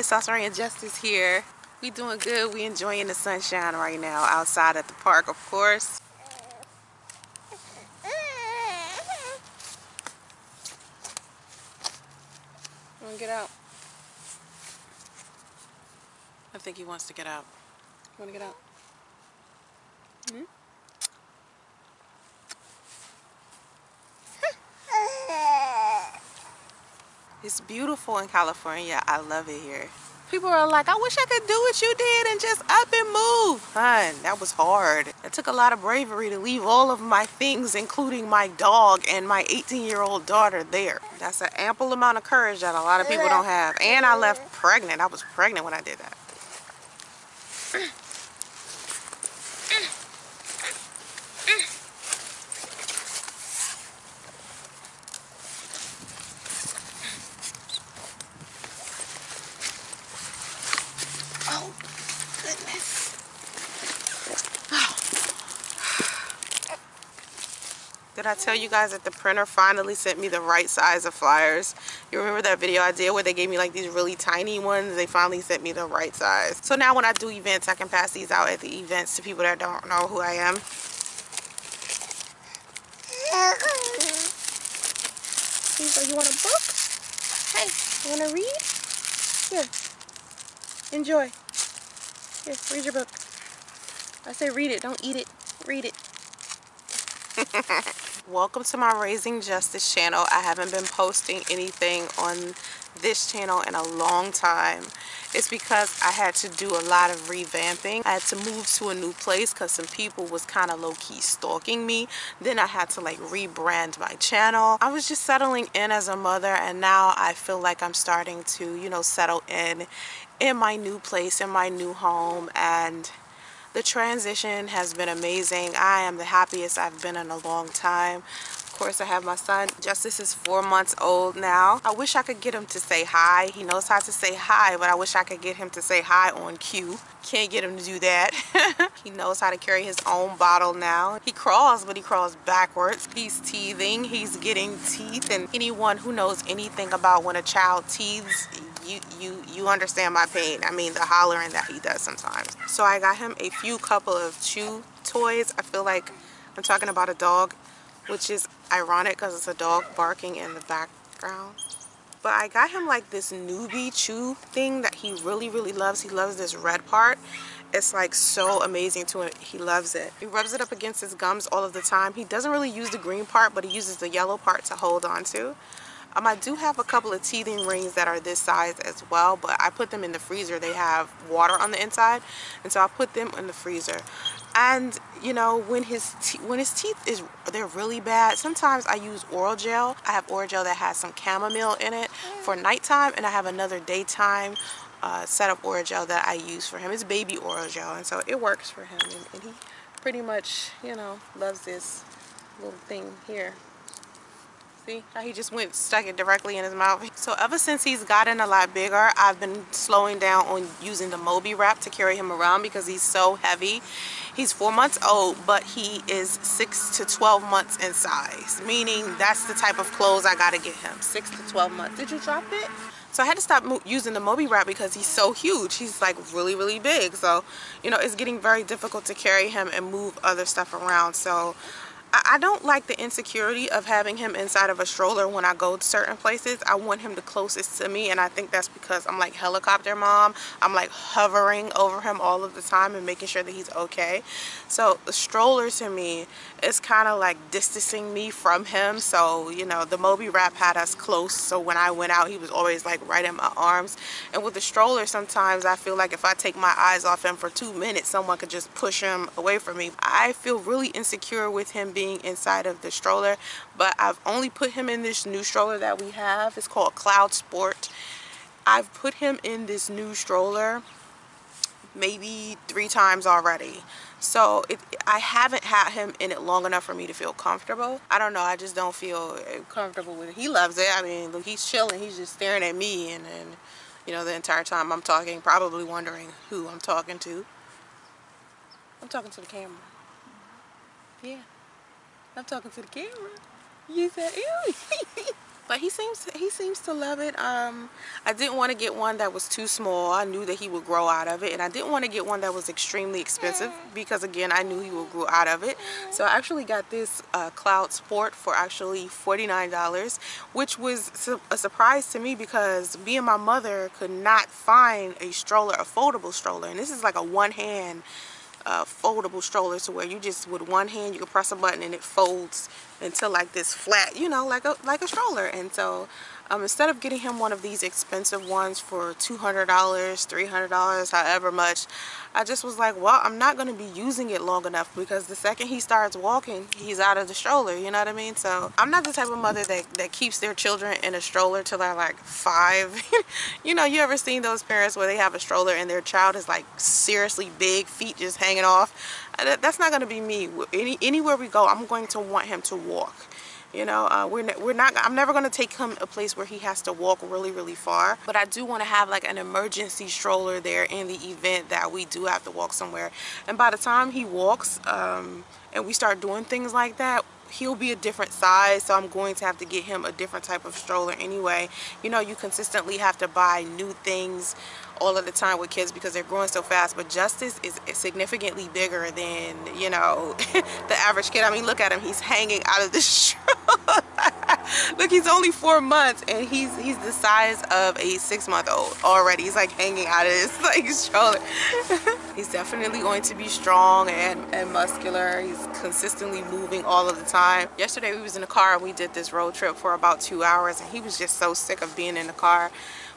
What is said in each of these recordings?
it's Sasori and Justice here. We doing good. We enjoying the sunshine right now outside at the park, of course. Want to get out? I think he wants to get out. You want to get out? Hmm? It's beautiful in California. I love it here. People are like, I wish I could do what you did and just up and move. Hun, that was hard. It took a lot of bravery to leave all of my things, including my dog and my 18-year-old daughter there. That's an ample amount of courage that a lot of people don't have. And I left pregnant. I was pregnant when I did that. Oh, goodness. Did I tell you guys that the printer finally sent me the right size of flyers? You remember that video I did where they gave me like these really tiny ones? They finally sent me the right size. So now when I do events, I can pass these out at the events to people that don't know who I am. He's like, you want a book? Hey, you want to read? Here. Enjoy. Here, read your book. I say read it, don't eat it. Read it. Welcome to my Raising Justice channel. I haven't been posting anything on this channel in a long time. It's because I had to do a lot of revamping. I had to move to a new place because some people was kind of low-key stalking me. Then I had to like rebrand my channel. I was just settling in as a mother, and now I feel like I'm starting to, you know, settle in my new place, in my new home, and the transition has been amazing. I am the happiest I've been in a long time. Of course, I have my son. Justice is 4 months old now. I wish I could get him to say hi. He knows how to say hi, but I wish I could get him to say hi on cue. Can't get him to do that. He knows how to carry his own bottle now. He crawls, but he crawls backwards. He's teething. He's getting teeth. And anyone who knows anything about when a child teethes, you understand my pain. I mean, the hollering that he does sometimes. So I got him a couple of chew toys. I feel like I'm talking about a dog, which is ironic because it's a dog barking in the background. But I got him like this newbie chew thing that he really loves. He loves this red part. It's like so amazing to him. He loves it. He rubs it up against his gums all of the time. He doesn't really use the green part, but he uses the yellow part to hold on to. I do have a couple of teething rings that are this size as well, but I put them in the freezer. They have water on the inside, and so I put them in the freezer. And you know, when his teeth they're really bad, sometimes I use oral gel. I have oral gel that has some chamomile in it for nighttime, and I have another daytime set of oral gel that I use for him. It's baby oral gel, and so it works for him, and he pretty much, you know, loves this little thing here. See how he just stuck it directly in his mouth. So ever since he's gotten a lot bigger, I've been slowing down on using the Moby wrap to carry him around because he's so heavy. He's 4 months old, but he is 6 to 12 months in size, meaning that's the type of clothes I gotta get him. 6 to 12 months. Did you drop it? So I had to stop using the Moby wrap because he's so huge. He's like really big. So, you know, it's getting very difficult to carry him and move other stuff around. So I don't like the insecurity of having him inside of a stroller when I go to certain places. I want him the closest to me, and I think that's because I'm like helicopter mom. I'm like hovering over him all of the time and making sure that he's okay. So the stroller to me is kind of like distancing me from him. So, you know, the Moby wrap had us close, so when I went out, he was always like right in my arms. And with the stroller, sometimes I feel like if I take my eyes off him for 2 minutes, someone could just push him away from me. I feel really insecure with him being inside of the stroller, but I've only put him in this new stroller that we have. It's called Cloud Sport. I've put him in this new stroller maybe 3 times already. So I haven't had him in it long enough for me to feel comfortable. I don't know, I just don't feel comfortable with it. He loves it. I mean, look, he's chilling. He's just staring at me, and you know, the entire time I'm talking, probably wondering who I'm talking to. I'm talking to the camera. Yeah. I'm talking to the camera. You said ew. But he seems to love it. I didn't want to get one that was too small. I knew that he would grow out of it, and I didn't want to get one that was extremely expensive because again I knew he would grow out of it. So I actually got this Cloud Sport for actually $49, which was a surprise to me because me and my mother could not find a stroller, a foldable stroller, and this is like a one-hand foldable stroller, to where you just with one hand you can press a button and it folds into like this flat, you know, like a stroller. And so instead of getting him one of these expensive ones for $200, $300, however much, I just was like, well, I'm not going to be using it long enough, because the second he starts walking, he's out of the stroller, you know what I mean? So I'm not the type of mother that keeps their children in a stroller till they're like 5. You know, you ever seen those parents where they have a stroller and their child is like seriously big, feet just hanging off? That's not going to be me. Anywhere we go, I'm going to want him to walk. You know, I'm never going to take him a place where he has to walk really, really far. But I do want to have like an emergency stroller there in the event that we do have to walk somewhere. And by the time he walks and we start doing things like that, he'll be a different size. So I'm going to have to get him a different type of stroller anyway. You know, you consistently have to buy new things all of the time with kids because they're growing so fast. But Justice is significantly bigger than, you know, the average kid. I mean, look at him. He's hanging out of the stroller. Look, he's only 4 months and he's the size of a 6-month-old already. He's like hanging out of his like stroller. He's definitely going to be strong and muscular. He's consistently moving all of the time. Yesterday we was in the car and we did this road trip for about 2 hours, and he was just so sick of being in the car.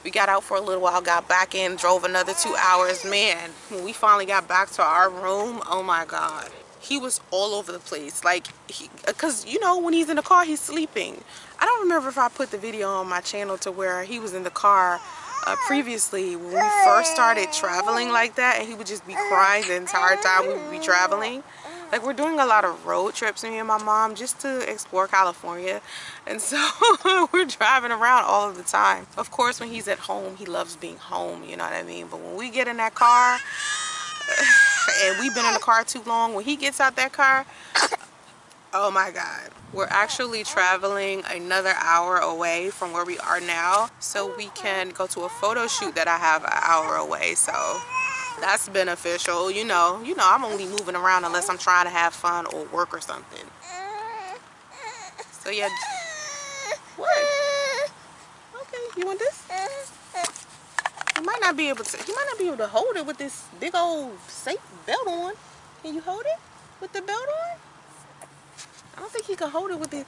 We got out for a little while, got back in, drove another 2 hours. Man, when we finally got back to our room, oh my God. He was all over the place. Like, because, you know, when he's in the car, he's sleeping. I don't remember if I put the video on my channel to where he was in the car previously when we first started traveling like that, and he would just be crying the entire time we would be traveling. Like, we're doing a lot of road trips, me and my mom, just to explore California. And so we're driving around all of the time. Of course, when he's at home, he loves being home, you know what I mean? But when we get in that car, and we've been in the car too long, when he gets out that car, oh my God. We're actually traveling another hour away from where we are now, so we can go to a photo shoot that I have an hour away. So that's beneficial. You know, I'm only moving around unless I'm trying to have fun or work or something. So yeah. What? Okay, you want this? He might not be able to hold it with this big old safe belt on. Can you hold it with the belt on? I don't think he can hold it with the...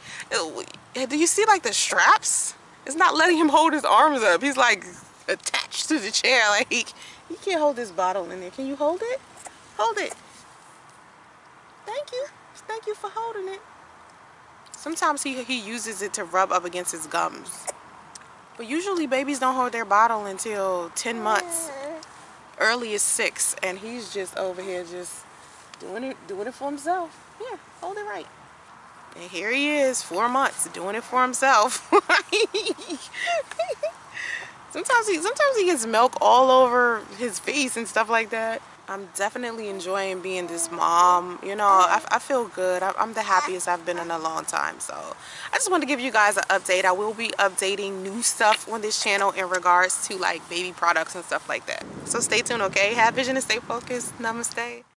Do you see like the straps? It's not letting him hold his arms up. He's like attached to the chair. Like he can't hold this bottle in there. Can you hold it? Hold it. Thank you. Thank you for holding it. Sometimes he uses it to rub up against his gums. But usually babies don't hold their bottle until 10 months. Early is 6, and he's just over here just doing it for himself. Yeah, hold it right. And here he is, 4 months, doing it for himself. Sometimes he gets milk all over his face and stuff like that. I'm definitely enjoying being this mom. You know, I feel good. I'm the happiest I've been in a long time. So I just wanted to give you guys an update. I will be updating new stuff on this channel in regards to like baby products and stuff like that. So stay tuned, okay? Have vision and stay focused. Namaste.